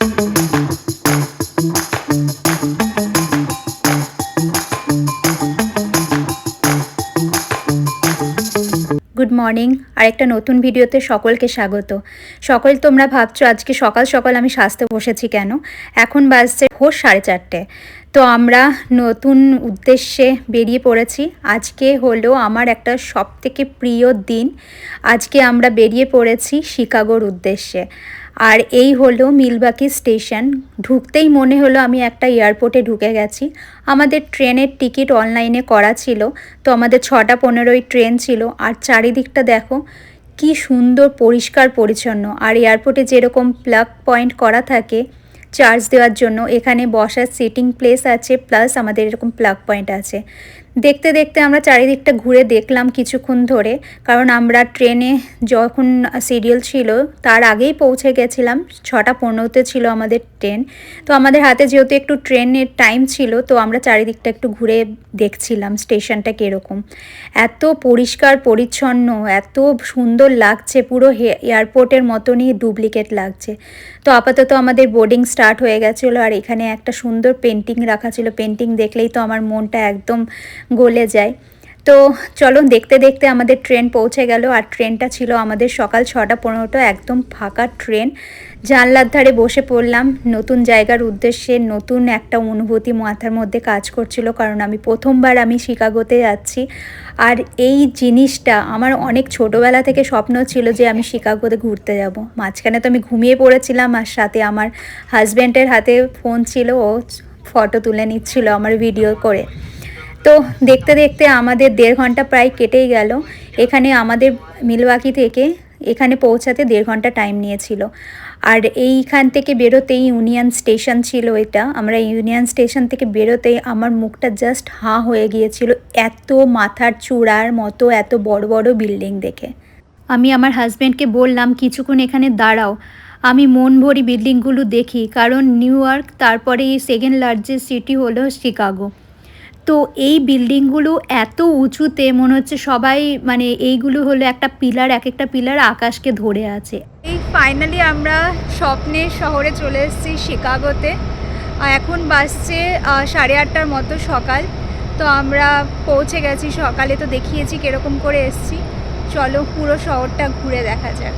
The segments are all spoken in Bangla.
Good morning. আরেকটা নতুন ভিডিওতে সকলকে স্বাগত। তোমরা ভাবছো আজকে সকাল সকাল আমি সাজতে বসেছি কেন। এখন বাজছে ভোর 4:30। তো আমরা নতুন উদ্দেশ্যে বেরিয়ে পড়েছি। আজকে হলো আমার একটা সবথেকে প্রিয় দিন। আজকে আমরা বেরিয়ে পড়েছি শিকাগোর উদ্দেশ্যে। আর এই হলো মিলওয়াকি স্টেশন। ঢুকতেই মনে হলো আমি একটা এয়ারপোর্টে ঢুকে গেছি। আমাদের ট্রেনের টিকিট অনলাইনে করা ছিল, তো আমাদের 6:15 ট্রেন ছিল। আর চারিদিকটা দেখো কি সুন্দর পরিষ্কার পরিচ্ছন্ন। আর এয়ারপোর্টে যেরকম প্লাগ পয়েন্ট করা থাকে চার্জ দেওয়ার জন্য, এখানে বসার সিটিং প্লেস আছে, প্লাস আমাদের এরকম প্লাগ পয়েন্ট আছে। দেখতে দেখতে আমরা চারিদিকটা ঘুরে দেখলাম কিছুক্ষণ ধরে, কারণ আমরা ট্রেনে যখন শিডিউল ছিল তার আগেই পৌঁছে গেছিলাম। 6:15 ছিল আমাদের ট্রেন। তো আমাদের হাতে যেহেতু একটু ট্রেনের টাইম ছিল, তো আমরা চারিদিকটা একটু ঘুরে দেখছিলাম স্টেশনটা কীরকম। এত পরিষ্কার পরিচ্ছন্ন, এত সুন্দর লাগছে, পুরো এয়ারপোর্টের মতনই ডুপ্লিকেট লাগছে। তো আপাতত আমাদের বোর্ডিং স্টার্ট হয়ে গেছিলো। আর এখানে একটা সুন্দর পেন্টিং রাখা ছিল, পেন্টিং দেখলেই তো আমার মনটা একদম গলে যায়। তো চলো দেখতে দেখতে আমাদের ট্রেন পৌঁছে গেল। আর ট্রেনটা ছিল আমাদের সকাল 6:15, একদম ফাঁকা ট্রেন। জানলার ধারে বসে পড়লাম। নতুন জায়গার উদ্দেশ্যে নতুন একটা অনুভূতি মাথার মধ্যে কাজ করছিল, কারণ প্রথমবার আমি শিকাগোতে যাচ্ছি। আর এই জিনিসটা আমার অনেক ছোটোবেলা থেকে স্বপ্ন ছিল যে আমি শিকাগোতে ঘুরতে যাব। মাঝখানে তো আমি ঘুমিয়ে পড়েছিলাম, আর সাথে আমার হাজব্যান্ডের হাতে ফোন ছিল, ও ফটো তুলে নিচ্ছিল আমার ভিডিও করে। তো দেখতে দেখতে আমাদের 1.5 ঘন্টা প্রায় কেটেই গেল। এখানে আমাদের মিলওয়াকি থেকে এখানে পৌঁছাতে 1.5 ঘন্টা টাইম নিয়েছিল। আর এইখান থেকে বেরোতেই ইউনিয়ন স্টেশন ছিল এটা। আমরা ইউনিয়ন স্টেশন থেকে বেরোতেই আমার মুখটা জাস্ট হাঁ হয়ে গিয়েছিল, এত মাথার চূড়ার মতো এত বড় বড় বিল্ডিং দেখে। আমি আমার হাজব্যান্ডকে বললাম কিছুক্ষণ এখানে দাঁড়াও, আমি মন ভরি বিল্ডিংগুলো দেখি, কারণ নিউ ইয়র্ক, তারপরে এই সেকেন্ড লার্জেস্ট সিটি হলো শিকাগো। তো এই বিল্ডিংগুলো এত উঁচুতে মনে হচ্ছে সবাই, মানে এইগুলো হলো একটা পিলার, এক একটা পিলার আকাশকে ধরে আছে। এই ফাইনালি আমরা স্বপ্নের শহরে চলে এসেছি শিকাগোতে। এখন বাজছে 8:30 মতো সকাল। তো আমরা পৌঁছে গেছি সকালে, তো দেখিয়েছি কীরকম করে এসেছি। চলো পুরো শহরটা ঘুরে দেখা যাক।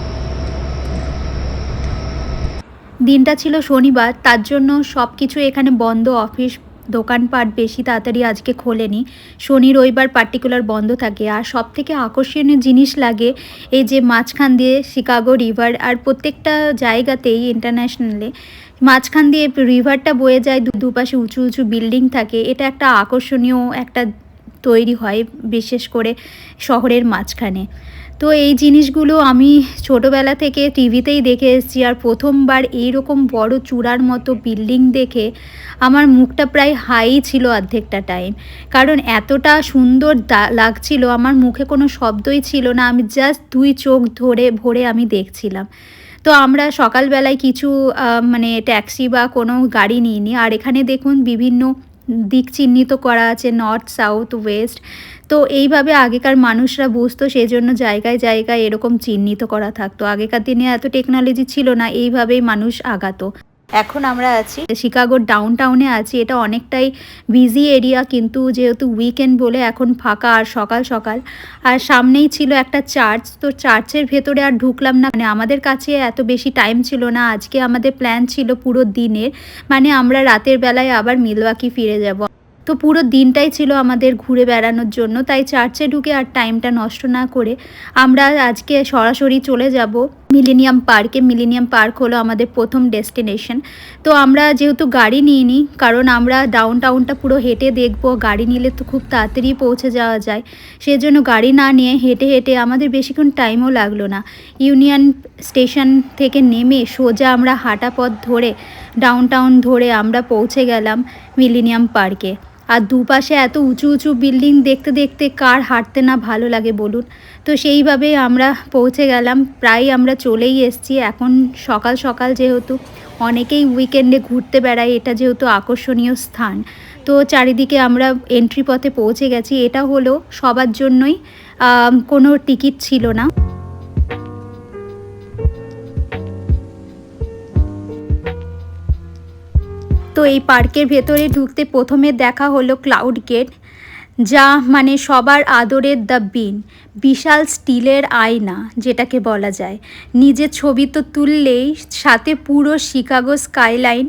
দিনটা ছিল শনিবার, তার জন্য সব কিছু এখানে বন্ধ। অফিস দোকানপাট বেশি তাড়াতাড়ি আজকে খোলেনি। শনি রবিবার পার্টিকুলার বন্ধ থাকে। আর সব থেকে আকর্ষণীয় জিনিস লাগে এই যে মাঝখান দিয়ে শিকাগো রিভার, আর প্রত্যেকটা জায়গাতেই ইন্টারন্যাশনালে মাঝখান দিয়ে রিভারটা বয়ে যায়, দুপাশে উঁচু উঁচু বিল্ডিং থাকে। এটা একটা আকর্ষণীয় একটা তৈরি হয়, বিশেষ করে শহরের মাঝখানে। তো এই জিনিসগুলো আমি ছোটোবেলা থেকে টিভিতেই দেখে এসেছি। আর প্রথমবার এইরকম বড় চূড়ার মতো বিল্ডিং দেখে আমার মুখটা প্রায় হাই ছিল অর্ধেকটা টাইম, কারণ এতটা সুন্দর লাগছিল। আমার মুখে কোনো শব্দই ছিল না, আমি জাস্ট 2 চোখ ভরে আমি দেখছিলাম। তো আমরা সকালবেলায় কিছু মানে ট্যাক্সি বা কোনো গাড়ি নিইনি। আর এখানে দেখুন বিভিন্ন দিক চিহ্নিত করা আছে, নর্থ, সাউথ, ওয়েস্ট। তো এইভাবে আগেকার মানুষরা বুঝতো, সেই জন্য জায়গায় জায়গায় এরকম চিহ্নিত করা থাকতো। আগেকার দিনে এত টেকনোলজি ছিল না, এইভাবেই মানুষ আগাতো। এখন আমরা আছি শিকাগোর ডাউনটাউনে আছি। এটা অনেকটাই বিজি এরিয়া, কিন্তু যেহেতু উইকেন্ড বলে এখন ফাঁকা। আর সকাল সকাল, আর সামনেই ছিল একটা চার্চ। তো চার্চের ভেতরে আর ঢুকলাম না, মানে আমাদের কাছে এত বেশি টাইম ছিল না। আজকে আমাদের প্ল্যান ছিল পুরো দিনের, মানে আমরা রাতের বেলায় আবার মিলওয়াকি ফিরে যাব। তো পুরো দিনটাই ছিল আমাদের ঘুরে বেড়ানোর জন্য। তাই চার্চে ঢুকে আর টাইমটা নষ্ট না করে আমরা আজকে সরাসরি চলে যাব মিলেনিয়াম পার্কে। মিলেনিয়াম পার্ক হলো আমাদের প্রথম ডেস্টিনেশন। তো আমরা যেহেতু গাড়ি নিইনি, কারণ আমরা ডাউনটাউনটা পুরো হেঁটে দেখব, গাড়ি নিলে তো খুব তাড়াতাড়ি পৌঁছে যাওয়া যায়। সেজন্য গাড়ি না নিয়ে হেঁটে হেঁটে আমাদের বেশিক্ষণ টাইমও লাগলো না। ইউনিয়ন স্টেশন থেকে নেমে সোজা আমরা হাঁটা পথ ধরে ডাউনটাউন ধরে আমরা পৌঁছে গেলাম মিলেনিয়াম পার্কে। আর দুপাশে এত উঁচু উঁচু বিল্ডিং দেখতে দেখতে কার হাঁটতে না ভালো লাগে বলুন। তো সেইভাবে আমরা পৌঁছে গেলাম, প্রায় আমরা চলেই এসেছি। এখন সকাল সকাল যেহেতু অনেকেই উইকেন্ডে ঘুরতে বেড়ায়, এটা যেহেতু আকর্ষণীয় স্থান, তো চারিদিকে আমরা এন্ট্রি পথে পৌঁছে গেছি। এটা হলো সবার জন্যই, কোনো টিকিট ছিল না। তো এই পার্কের ভেতরে ঢুকতে প্রথমে দেখা হলো ক্লাউড গেট, যা মানে সবার আদরের দ্য বিন, বিশাল স্টিলের আয়না যেটাকে বলা যায়। নিজের ছবি তো তুললেই সাথে পুরো শিকাগো স্কাইলাইন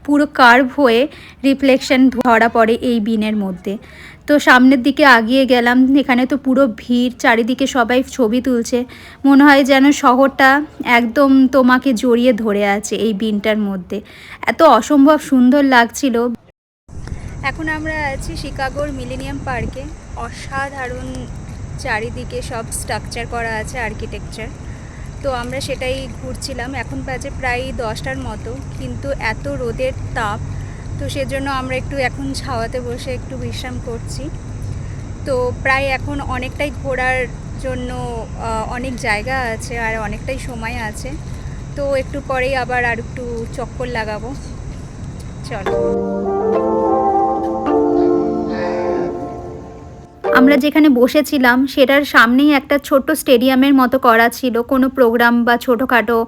পুরো কার্ভ হয়ে রিফ্লেকশন ধরা পড়ে এই বিনের মধ্যে। তো সামনের দিকে আগিয়ে গেলাম, এখানে তো পুরো ভিড়, চারিদিকে সবাই ছবি তুলছে, মনে হয় যেন শহরটা একদম তোমাকে জড়িয়ে ধরে আছে এই বিনটার মধ্যে। এত অসম্ভব সুন্দর লাগছিল। এখন আমরা আছি শিকাগোর মিলেনিয়াম পার্কে। অসাধারণ চারিদিকে সব স্ট্রাকচার করা আছে, আর্কিটেকচার। তো আমরা সেটাই ঘুরছিলাম। এখন বাজে প্রায় 10টার মতো, কিন্তু এত রোদের তাপ, তো সেজন্য আমরা একটু এখন ছাওয়াতে বসে একটু বিশ্রাম করছি। তো প্রায় এখন অনেকটাই ঘোরার জন্য অনেক জায়গা আছে আর অনেকটাই সময় আছে। তো একটু পরেই আবার আর একটু চক্কর লাগাবো। চলো। আমরা যেখানে বসেছিলাম সেটার সামনেই একটা ছোট্ট স্টেডিয়ামের মতো করা ছিল, কোনো প্রোগ্রাম বা ছোটোখাটো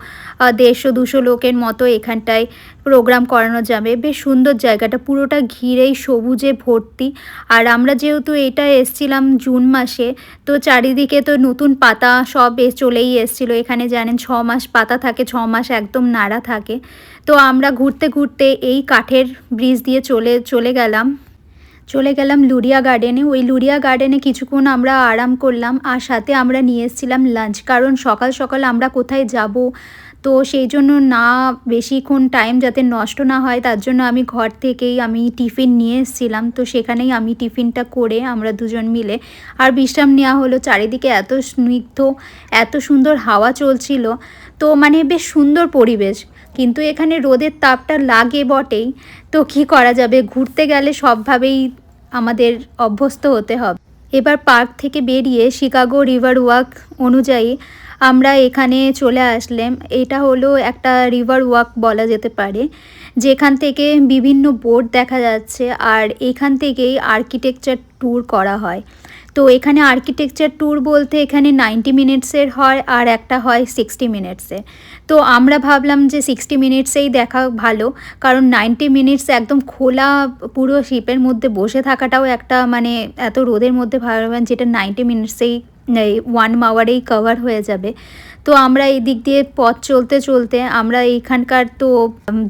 150-200 লোকের মতো এখানটায় প্রোগ্রাম করানো যাবে। বেশ সুন্দর জায়গাটা, পুরোটা ঘিরেই সবুজে ভর্তি। আর আমরা যেহেতু এটা এসছিলাম জুন মাসে, তো চারিদিকে তো নতুন পাতা সব চলেই এসছিলো। এখানে জানেন 6 মাস পাতা থাকে, 6 মাস একদম নাড়া থাকে। তো আমরা ঘুরতে ঘুরতে এই কাঠের ব্রিজ দিয়ে চলে গেলাম লুরিয়া গার্ডেনে। ওই লুরিয়া গার্ডেনে কিছুক্ষণ আমরা আরাম করলাম, আর সাথে আমরা নিয়ে এসেছিলাম লাঞ্চ, কারণ সকাল সকাল আমরা কোথায় যাব, তো সেই জন্য না বেশিক্ষণ টাইম যাতে নষ্ট না হয় তার জন্য আমি ঘর থেকেই টিফিন নিয়ে এসেছিলাম। তো সেখানেই আমি টিফিনটা করে আমরা দুজন মিলে আর বিশ্রাম নেওয়া হলো। চারিদিকে এত স্নিগ্ধ, এত সুন্দর হাওয়া চলছিল, তো মানে বেশ সুন্দর পরিবেশ। কিন্তু এখানে রোদের তাপটা লাগে বটেই, তো কী করা যাবে, ঘুরতে গেলে সবভাবেই আমাদের অভ্যস্ত হতে হবে। এবার পার্ক থেকে বেরিয়ে শিকাগো রিভার ওয়াক অনুযায়ী আমরা এখানে চলে আসলাম। এটা হলো একটা রিভার ওয়াক বলা যেতে পারে, যেখান থেকে বিভিন্ন বোট দেখা যাচ্ছে, আর এখান থেকেই আর্কিটেকচার ট্যুর করা হয়। তো এখানে আর্কিটেকচার ট্যুর বলতে এখানে 90 মিনিটসের হয় আর একটা হয় 60 মিনিটসে। তো আমরা ভাবলাম যে 60 মিনিটসেই দেখা ভালো, কারণ 90 মিনিটস একদম খোলা পুরো শিপের মধ্যে বসে থাকাটাও একটা মানে এত রোদের মধ্যে ভাবলাম যেটা 90 মিনিটসেই 1 আওয়ারেই কভার হয়ে যাবে। তো আমরা এই দিক দিয়ে পথ চলতে চলতে আমরা এইখানকার তো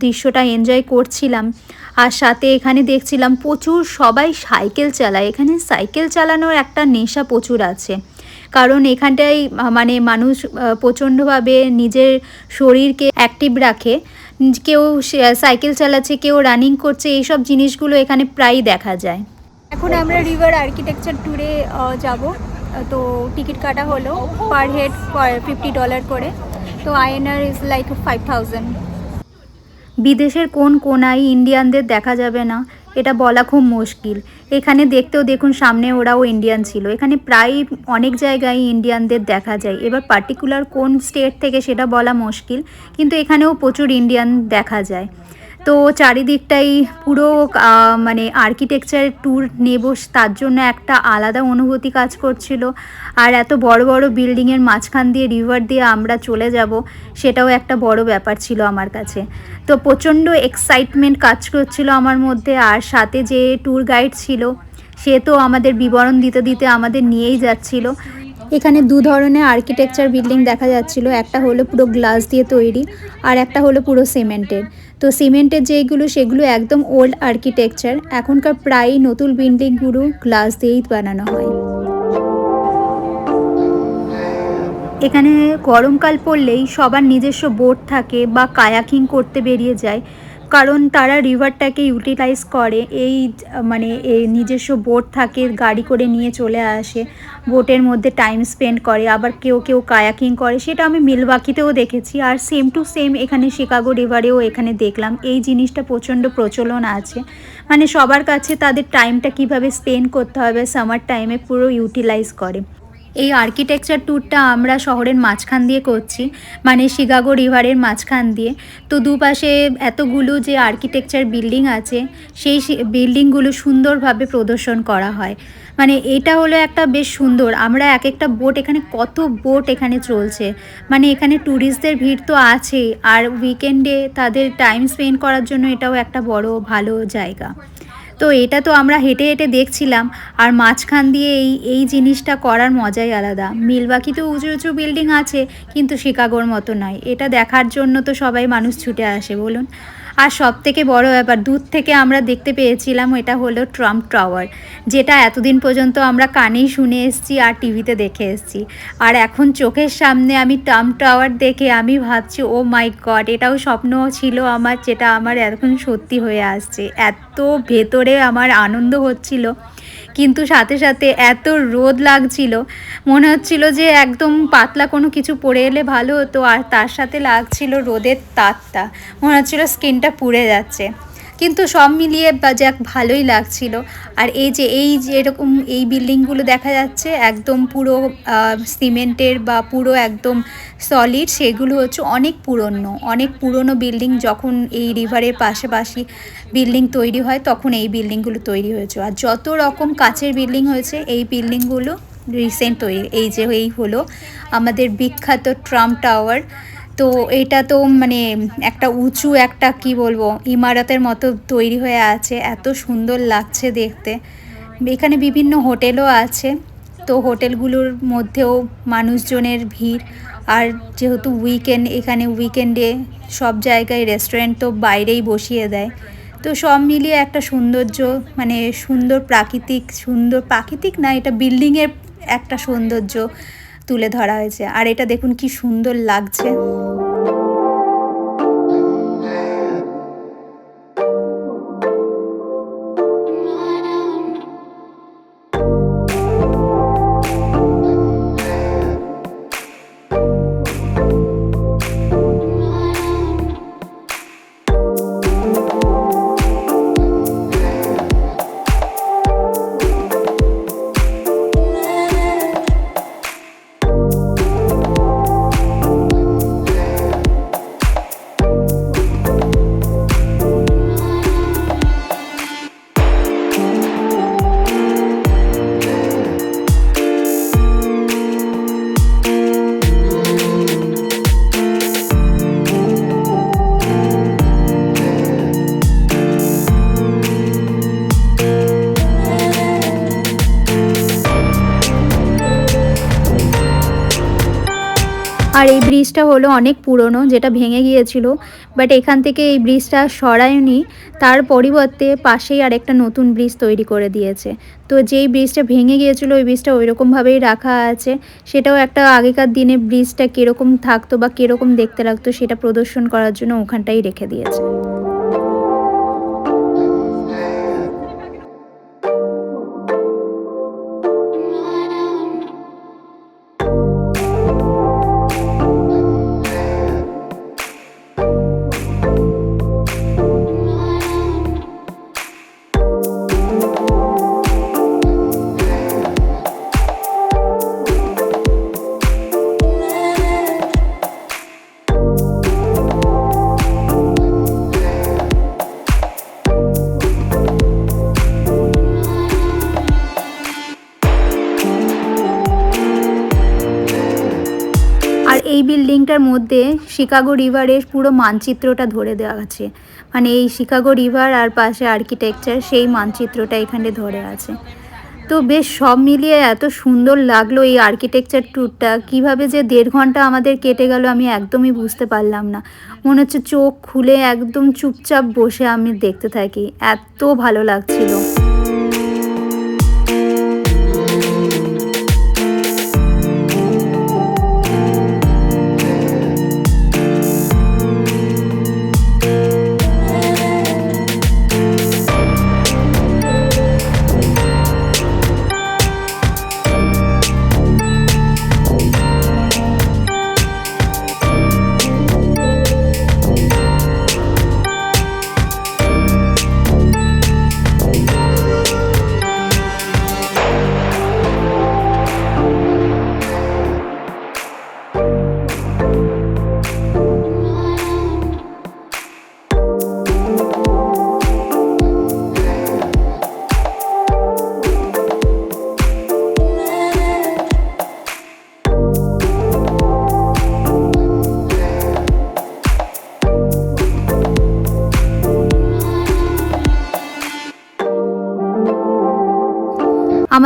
দৃশ্যটা এনজয় করছিলাম, আর সাথে এখানে দেখছিলাম প্রচুর সবাই সাইকেল চালায়। এখানে সাইকেল চালানোর একটা নেশা প্রচুর আছে, কারণ এখানটায় মানে মানুষ প্রচণ্ডভাবে নিজের শরীরকে অ্যাক্টিভ রাখে। কেউ সাইকেল চালাচ্ছে, কেউ রানিং করছে, এইসব জিনিসগুলো এখানে প্রায়ই দেখা যায়। এখন আমরা রিভার আর্কিটেকচার ট্যুরে যাব। তো টিকিট কাটা হলো পার হেড $50 করে, তো INR ইজ লাইক 5000। বিদেশের কোন কোনায় ইন্ডিয়ানদের দেখা যাবে না এটা বলা খুব মুশকিল। এখানে দেখতেও দেখুন সামনে ওরাও ইন্ডিয়ান ছিল। এখানে প্রায় অনেক জায়গায় ইন্ডিয়ানদের দেখা যায়। এবার পার্টিকুলার কোন স্টেট থেকে সেটা বলা মুশকিল, কিন্তু এখানেও প্রচুর ইন্ডিয়ান দেখা যায়। তো চারিদিকটাই পুরো মানে আর্কিটেকচার ট্যুর নেব, তার জন্য একটা আলাদা অনুভূতি কাজ করছিল। আর এত বড় বড় বিল্ডিংয়ের মাঝখান দিয়ে রিভার দিয়ে আমরা চলে যাব, সেটাও একটা বড় ব্যাপার ছিল আমার কাছে। তো প্রচণ্ড এক্সাইটমেন্ট কাজ করছিল আমার মধ্যে। আর সাথে যে ট্যুর গাইড ছিল সে তো আমাদের বিবরণ দিতে দিতে আমাদের নিয়েই যাচ্ছিল। এখানে 2 ধরনের আর্কিটেকচার বিল্ডিং দেখা যাচ্ছিল, একটা হলো পুরো গ্লাস দিয়ে তৈরি আর একটা হলো পুরো সিমেন্টের। তো সিমেন্টের যেগুলো সেগুলো একদম ওল্ড আর্কিটেকচার, এখনকার প্রায় নতুন বিল্ডিংগুলো গ্লাস দিয়েই বানানো হয়। এখানে গরমকাল পড়লেই সবার নিজস্ব বোট থাকে বা কায়াকিং করতে বেরিয়ে যায়, কারণ তারা রিভারটাকে ইউটিলাইজ করে। এই মানে এই নিজস্ব বোট থাকে, গাড়ি করে নিয়ে চলে আসে, বোটের মধ্যে টাইম স্পেন্ড করে। আবার কেউ কেউ কায়াকিং করে, সেটা আমি মিলওয়াকিতেও দেখেছি। আর সেম টু সেম এখানে শিকাগো রিভারেও এখানে দেখলাম এই জিনিসটা প্রচণ্ড প্রচলন আছে। মানে সবার কাছে তাদের টাইমটা কিভাবে স্পেন্ড করতে হবে সামার টাইমে পুরো ইউটিলাইজ করে। এই আর্কিটেকচার ট্যুরটা আমরা শহরের মাঝখান দিয়ে করছি, মানে শিকাগো রিভারের মাঝখান দিয়ে। তো দুপাশে এতগুলো যে আর্কিটেকচার বিল্ডিং আছে, সেই বিল্ডিংগুলো সুন্দরভাবে প্রদর্শন করা হয়। মানে এটা হলো একটা বেশ সুন্দর, আমরা এক একটা বোট, এখানে কত বোট এখানে চলছে, মানে এখানে ট্যুরিস্টদের ভিড় তো আছেই, আর উইকেন্ডে তাদের টাইম স্পেন্ড করার জন্য এটাও একটা বড় ভালো জায়গা। তো এটা তো আমরা হেঁটে হেঁটে দেখছিলাম, আর মাঝখান দিয়ে এই এই জিনিসটা করার মজাই আলাদা। মিলওয়াকিতে উঁচু উঁচু বিল্ডিং আছে, কিন্তু শিকাগোর মতো নয়। এটা দেখার জন্য তো সবাই মানুষ ছুটে আসে বলুন। আর সবথেকে বড় ব্যাপার, দূর থেকে আমরা দেখতে পেয়েছিলাম, এটা হলো ট্রাম্প টাওয়ার, যেটা এতদিন পর্যন্ত আমরা কানেই শুনে এসেছি আর টিভিতে দেখে এসেছি। আর এখন চোখের সামনে আমি ট্রাম্প টাওয়ার দেখে আমি ভাবছি, ও মাই গড, এটাও স্বপ্ন ছিল আমার, যেটা আমার এখন সত্যি হয়ে আসছে। এত ভেতরে আমার আনন্দ হচ্ছিল, কিন্তু সাথে সাথে এত রোদ লাগছিল, মনে হচ্ছিল যে একদম পাতলা কোনো কিছু পরে এলে ভালো হতো, আর তার সাথে লাগছিল রোদের তাপটা, মনে হচ্ছিল স্কিনটা পুড়ে যাচ্ছে। কিন্তু সব মিলিয়ে যাক ভালোই লাগছিল। আর এই যে এরকম এই বিল্ডিংগুলো দেখা যাচ্ছে একদম পুরো সিমেন্টের বা পুরো একদম সলিড, সেগুলো হচ্ছে অনেক পুরনো বিল্ডিং। যখন এই রিভারের পাশাপাশি বিল্ডিং তৈরি হয়, তখন এই বিল্ডিংগুলো তৈরি হয়েছে। আর যত রকম কাচের বিল্ডিং হয়েছে, এই বিল্ডিংগুলো রিসেন্ট তৈরি। এই হলো আমাদের বিখ্যাত ট্রাম্প টাওয়ার। তো এটা তো মানে একটা উঁচু একটা কি বলবো ইমারতের মতো তৈরি হয়ে আছে, এত সুন্দর লাগছে দেখতে। এখানে বিভিন্ন হোটেলও আছে, তো হোটেলগুলোর মধ্যেও মানুষজনের ভিড়। আর যেহেতু উইকেন্ড, এখানে উইকেন্ডে সব জায়গায় রেস্টুরেন্ট তো বাইরেই বসিয়ে দেয়। তো সব মিলিয়ে একটা সৌন্দর্য, মানে সুন্দর প্রাকৃতিক না, এটা বিল্ডিংয়ের একটা সৌন্দর্য তুলে ধরা হয়েছে। আর এটা দেখুন কি সুন্দর লাগছে। আর এই ব্রিজটা হলো অনেক পুরনো, যেটা ভেঙে গিয়েছিল, বাট এখান থেকে এই ব্রিজটা সরায়নি, তার পরিবর্তে পাশেই আরেকটা নতুন ব্রিজ তৈরি করে দিয়েছে। তো যেই ব্রিজটা ভেঙে গিয়েছিল, ওই ব্রিজটা ওইরকমভাবেই রাখা আছে। সেটাও একটা আগেকার দিনে ব্রিজটা কীরকম থাকতো বা কীরকম দেখতে লাগতো, সেটা প্রদর্শন করার জন্য ওখানটাই রেখে দিয়েছে। আর এই বিল্ডিংটার মধ্যে শিকাগো রিভারের পুরো মানচিত্রটা ধরে দেওয়া আছে, মানে এই শিকাগো রিভার আর পাশে আর্কিটেকচার, সেই মানচিত্রটা এখানে ধরে আছে। তো বেশ সব মিলিয়ে এত সুন্দর লাগলো এই আর্কিটেকচার ট্যুরটা। কীভাবে যে 1.5 ঘন্টা আমাদের কেটে গেল আমি একদমই বুঝতে পারলাম না। মনে হচ্ছে চোখ খুলে একদম চুপচাপ বসে আমি দেখতে থাকি, এত ভালো লাগছিল।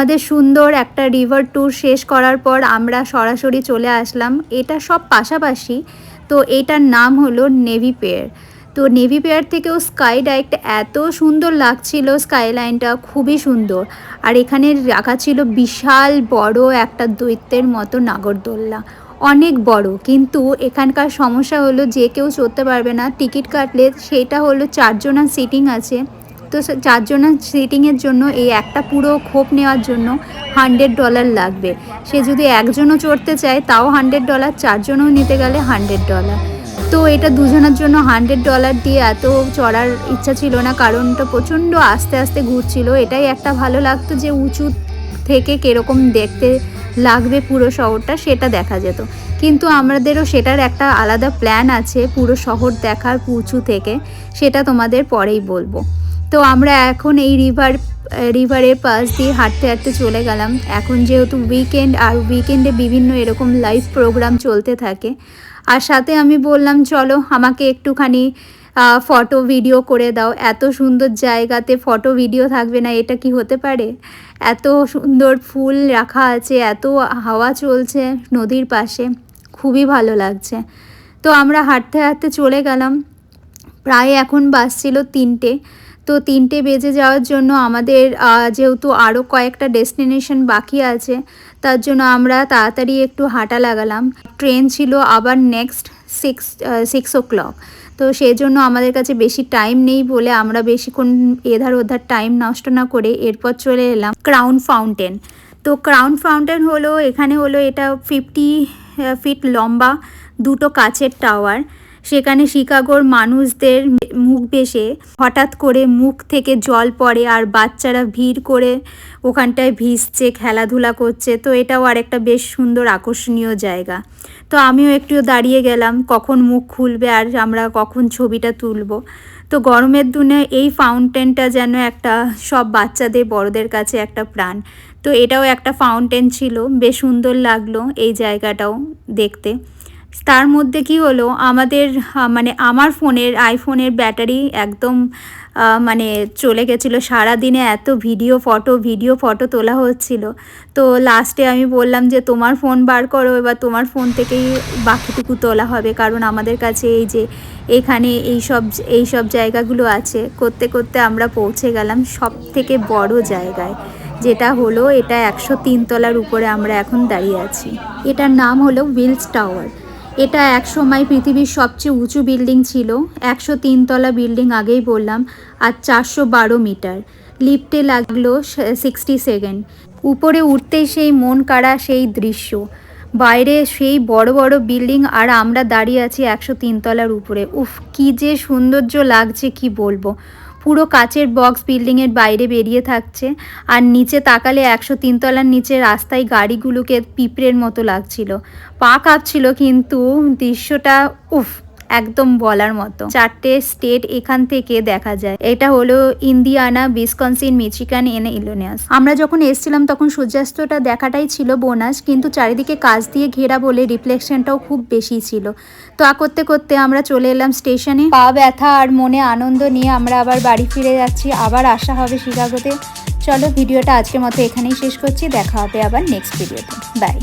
আমাদের সুন্দর একটা রিভার ট্যুর শেষ করার পর আমরা সরাসরি চলে আসলাম, এটা সব পাশাপাশি, তো এটার নাম হলো নেভি পিয়ার। তো নেভি পিয়ার থেকেও স্কাই ডাইরেক্ট এত সুন্দর লাগছিল, স্কাইলাইনটা খুবই সুন্দর। আর এখানে রাখা ছিল বিশাল বড় একটা দৈত্যের মতো নাগরদোল্লা, অনেক বড়। কিন্তু এখানকার সমস্যা হলো যে কেউ চড়তে পারবে না, টিকিট কাটলে সেটা হলো 4 জনের সিটিং আছে। তো 4 জনের সিটিংয়ের জন্য এই একটা পুরো খোপ নেওয়ার জন্য $100 লাগবে। সে যদি একজনও চড়তে চায় তাও $100, 4 জনও নিতে গেলে $100। তো এটা দুজনের জন্য $100 দিয়ে এত চড়ার ইচ্ছা ছিল না, কারণ ওটা প্রচণ্ড আস্তে আস্তে ঘুরছিল। এটাই একটা ভালো লাগতো যে উঁচু থেকে কীরকম দেখতে লাগবে পুরো শহরটা সেটা দেখা যেত। কিন্তু আমাদেরও সেটার একটা আলাদা প্ল্যান আছে পুরো শহর দেখার উঁচু থেকে, সেটা তোমাদের পরেই বলবো। তো আমরা এখন এই রিভারের পাশ দিয়ে হাঁটতে হাঁটতে চলে গেলাম। এখন যেহেতু উইকেন্ড, আর উইকেন্ডে বিভিন্ন এরকম লাইভ প্রোগ্রাম চলতে থাকে। আর সাথে আমি বললাম চলো আমাকে একটুখানি ফটো ভিডিও করে দাও। এত সুন্দর জায়গাতে ফটো ভিডিও থাকবে না, এটা কি হতে পারে? এত সুন্দর ফুল রাখা আছে, এত হাওয়া চলছে নদীর পাশে, খুবই ভালো লাগছে। তো আমরা হাঁটতে হাঁটতে চলে গেলাম। প্রায় এখন বাজছিল 3টে। তো 3টে বেজে যাওয়ার জন্য আমাদের যেহেতু আরও কয়েকটা ডেস্টিনেশন বাকি আছে, তার জন্য আমরা তাড়াতাড়ি একটু হাঁটা লাগালাম। ট্রেন ছিল আবার নেক্সট 6 o'clock। তো সেই জন্য আমাদের কাছে বেশি টাইম নেই বলে আমরা বেশিক্ষণ এধার ওধার টাইম নষ্ট না করে এরপর চলে এলাম ক্রাউন ফাউন্টেন। তো ক্রাউন ফাউন্টেন হলো, এখানে হলো এটা 50 ফিট লম্বা, 2টো কাচের টাওয়ার। সেখানে শিকাগোর মানুষদের মুখ বেশে হঠাৎ করে মুখ থেকে জল পড়ে, আর বাচ্চারা ভিড় করে ওখানটায় ভিজছে, খেলাধুলা করছে। তো এটাও আরেকটা বেশ সুন্দর আকর্ষণীয় জায়গা। তো আমিও একটু দাঁড়িয়ে গেলাম কখন মুখ খুলবে আর আমরা কখন ছবিটা তুলব। তো গরমের দিনে এই ফাউন্টেনটা যেন একটা সব বাচ্চাদের বড়দের কাছে একটা প্রাণ। তো এটাও একটা ফাউন্টেন ছিল, বেশ সুন্দর লাগলো এই জায়গাটাও দেখতে। তার মধ্যে কি হলো, আমাদের মানে আমার আইফোনের ব্যাটারি একদম মানে চলে গেছিলো। সারাদিনে এত ভিডিও ফটো তোলা হচ্ছিল। তো লাস্টে আমি বললাম যে তোমার ফোন বার করো, এবার তোমার ফোন থেকেই বাকিটুকু তোলা হবে, কারণ আমাদের কাছে এই যে এখানে এই সব জায়গাগুলো আছে। করতে করতে আমরা পৌঁছে গেলাম সব থেকে বড় জায়গায়, যেটা হলো এটা 103 তলার উপরে আমরা এখন দাঁড়িয়ে আছি। এটার নাম হলো উইলস টাওয়ার। এটা এক সময় পৃথিবীর সবচেয়ে উঁচু বিল্ডিং ছিল। 103 তলা বিল্ডিং আগেই বললাম, আর 412 মিটার। লিফটে লাগলো 60 সেকেন্ড। উপরে উঠতেই সেই মন কাড়া সেই দৃশ্য, বাইরে সেই বড় বড় বিল্ডিং, আর আমরা দাঁড়িয়ে আছি 103 তলার উপরে। উফ, কি যে সৌন্দর্য লাগছে কি বলবো। পুরো কাচের বক্স বিল্ডিংয়ের বাইরে বেরিয়ে থাকছে, আর নিচে তাকালে 103 তলার নিচে রাস্তায় গাড়িগুলোকে পিঁপড়ের মতো লাগছিল, পা কাঁপছিল, কিন্তু দৃশ্যটা উফ একদম বলার মতো। 4টে স্টেট এখান থেকে দেখা যায়। এটা হলো ইন্ডিয়ানা, উইসকনসিন, মিচিগান, ইলিনয়েস। আমরা যখন এসেছিলাম তখন সূর্যাস্তটা দেখাটাই ছিল বোনাস, কিন্তু চারিদিকে কাঁচ দিয়ে ঘেরা বলে রিফ্লেকশনটাও খুব বেশি ছিল। তো করতে করতে আমরা চলে এলাম স্টেশনে। পা ব্যথা আর মনে আনন্দ নিয়ে আমরা আবার বাড়ি ফিরে যাচ্ছি। আবার আসা হবে শিকাগোতে। চলো ভিডিওটা আজকের মতো এখানেই শেষ করছি, দেখা হবে আবার নেক্সট ভিডিওতে। বাই।